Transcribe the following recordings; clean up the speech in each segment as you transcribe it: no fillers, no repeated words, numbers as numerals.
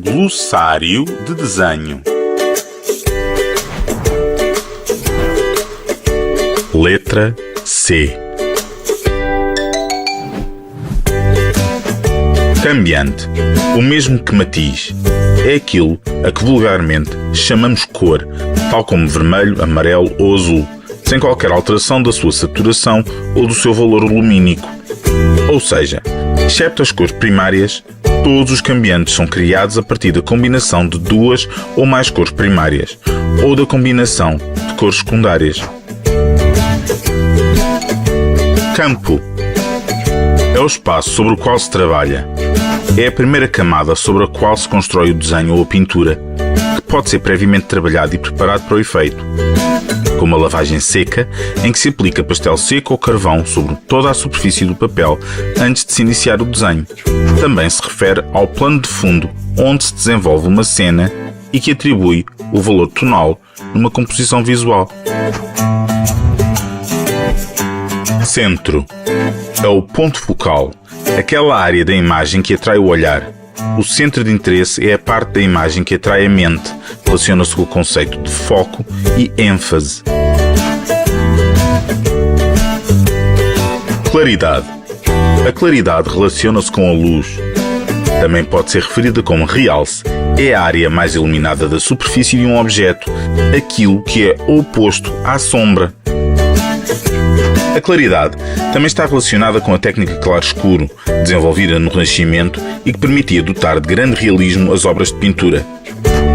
Glossário de desenho. Letra C. Cambiante, o mesmo que matiz, é aquilo a que vulgarmente chamamos cor, tal como vermelho, amarelo ou azul, sem qualquer alteração da sua saturação ou do seu valor lumínico. Ou seja, excepto as cores primárias, todos os cambiantes são criados a partir da combinação de duas ou mais cores primárias, ou da combinação de cores secundárias. Campo é o espaço sobre o qual se trabalha. É a primeira camada sobre a qual se constrói o desenho ou a pintura, que pode ser previamente trabalhado e preparado para o efeito, como a lavagem seca, em que se aplica pastel seco ou carvão sobre toda a superfície do papel antes de se iniciar o desenho. Também se refere ao plano de fundo, onde se desenvolve uma cena e que atribui o valor tonal numa composição visual. Centro é o ponto focal, aquela área da imagem que atrai o olhar. O centro de interesse é a parte da imagem que atrai a mente. Relaciona-se com o conceito de foco e ênfase. Claridade. A claridade relaciona-se com a luz. Também pode ser referida como realce. É a área mais iluminada da superfície de um objeto, aquilo que é oposto à sombra. A claridade também está relacionada com a técnica claro-escuro, desenvolvida no Renascimento e que permitia dotar de grande realismo as obras de pintura.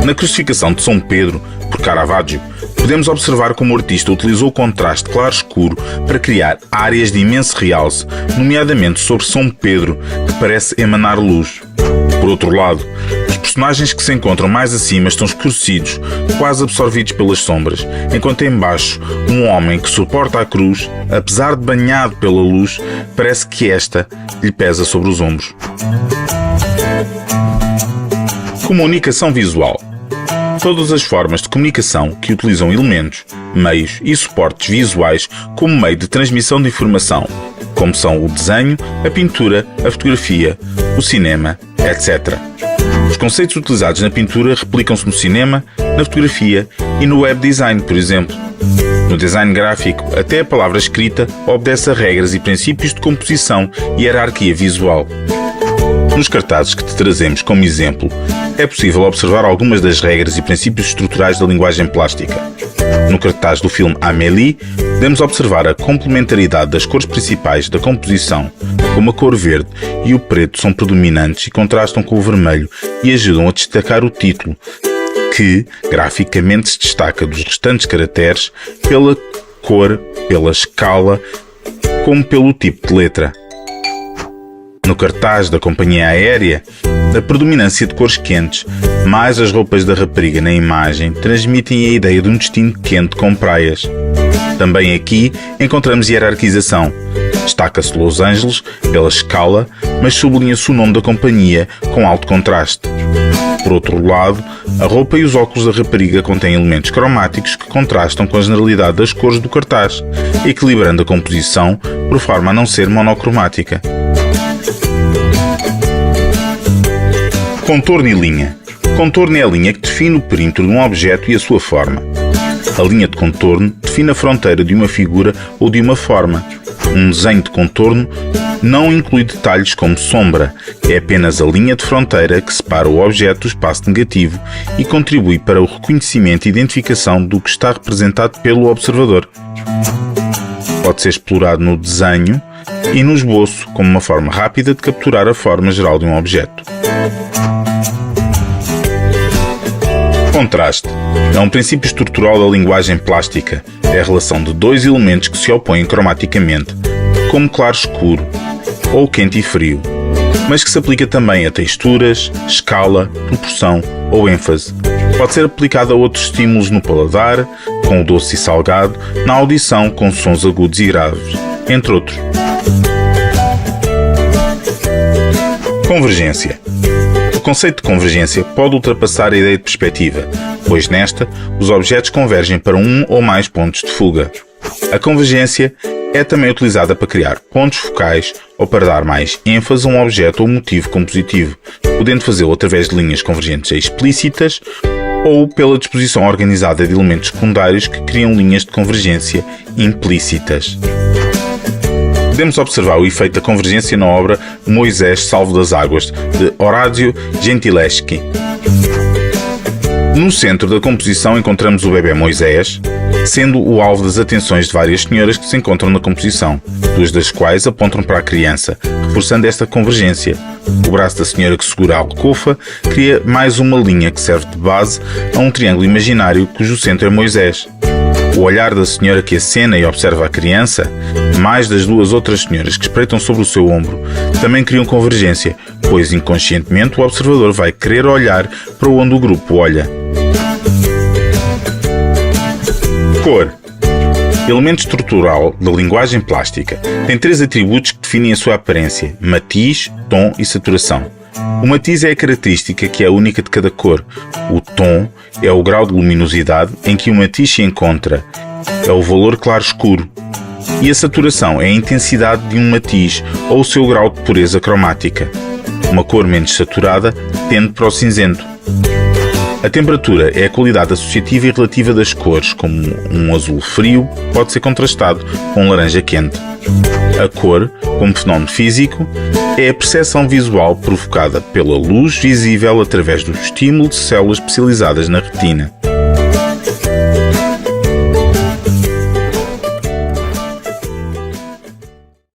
Na Crucificação de São Pedro, por Caravaggio, podemos observar como o artista utilizou o contraste claro-escuro para criar áreas de imenso realce, nomeadamente sobre São Pedro, que parece emanar luz. Por outro lado, os personagens que se encontram mais acima estão escurecidos, quase absorvidos pelas sombras, enquanto embaixo um homem que suporta a cruz, apesar de banhado pela luz, parece que esta lhe pesa sobre os ombros. Comunicação visual. Todas as formas de comunicação que utilizam elementos, meios e suportes visuais como meio de transmissão de informação, como são o desenho, a pintura, a fotografia, o cinema, etc. Os conceitos utilizados na pintura replicam-se no cinema, na fotografia e no web design, por exemplo. No design gráfico, até a palavra escrita obedece a regras e princípios de composição e hierarquia visual. Nos cartazes que te trazemos como exemplo, é possível observar algumas das regras e princípios estruturais da linguagem plástica. No cartaz do filme Amélie, podemos observar a complementaridade das cores principais da composição, como a cor verde e o preto são predominantes e contrastam com o vermelho e ajudam a destacar o título, que graficamente se destaca dos restantes caracteres pela cor, pela escala, como pelo tipo de letra. No cartaz da companhia aérea, a predominância de cores quentes, mais as roupas da rapariga na imagem, transmitem a ideia de um destino quente com praias. Também aqui encontramos hierarquização. Destaca-se Los Angeles pela escala, mas sublinha-se o nome da companhia com alto contraste. Por outro lado, a roupa e os óculos da rapariga contêm elementos cromáticos que contrastam com a generalidade das cores do cartaz, equilibrando a composição por forma a não ser monocromática. Contorno e linha. Contorno é a linha que define o perímetro de um objeto e a sua forma. A linha de contorno define a fronteira de uma figura ou de uma forma. Um desenho de contorno não inclui detalhes como sombra, é apenas a linha de fronteira que separa o objeto do espaço negativo e contribui para o reconhecimento e identificação do que está representado pelo observador. Pode ser explorado no desenho e no esboço como uma forma rápida de capturar a forma geral de um objeto. Contraste é um princípio estrutural da linguagem plástica. É a relação de dois elementos que se opõem cromaticamente, como claro-escuro ou quente e frio, mas que se aplica também a texturas, escala, proporção ou ênfase. Pode ser aplicado a outros estímulos no paladar, com o doce e salgado, na audição, com sons agudos e graves, entre outros. Convergência. O conceito de convergência pode ultrapassar a ideia de perspectiva, pois nesta, os objetos convergem para um ou mais pontos de fuga. A convergência É também utilizada para criar pontos focais ou para dar mais ênfase a um objeto ou motivo compositivo, podendo fazê-lo através de linhas convergentes explícitas ou pela disposição organizada de elementos secundários que criam linhas de convergência implícitas. Podemos observar o efeito da convergência na obra Moisés Salvo das Águas, de Horácio Gentileschi. No centro da composição encontramos o bebê Moisés, sendo o alvo das atenções de várias senhoras que se encontram na composição, duas das quais apontam para a criança, reforçando esta convergência. O braço da senhora que segura a alcofa cria mais uma linha que serve de base a um triângulo imaginário cujo centro é Moisés. O olhar da senhora que acena e observa a criança, mais das duas outras senhoras que espreitam sobre o seu ombro, também criam convergência, pois inconscientemente o observador vai querer olhar para onde o grupo olha. Cor. Elemento estrutural da linguagem plástica. Tem 3 atributos que definem a sua aparência: matiz, tom e saturação. O matiz é a característica que é única de cada cor. O tom é o grau de luminosidade em que o matiz se encontra. É o valor claro-escuro. E a saturação é a intensidade de um matiz ou o seu grau de pureza cromática. Uma cor menos saturada tende para o cinzento. A temperatura é a qualidade associativa e relativa das cores, como um azul frio pode ser contrastado com um laranja quente. A cor, como fenómeno físico, é a percepção visual provocada pela luz visível através do estímulo de células especializadas na retina.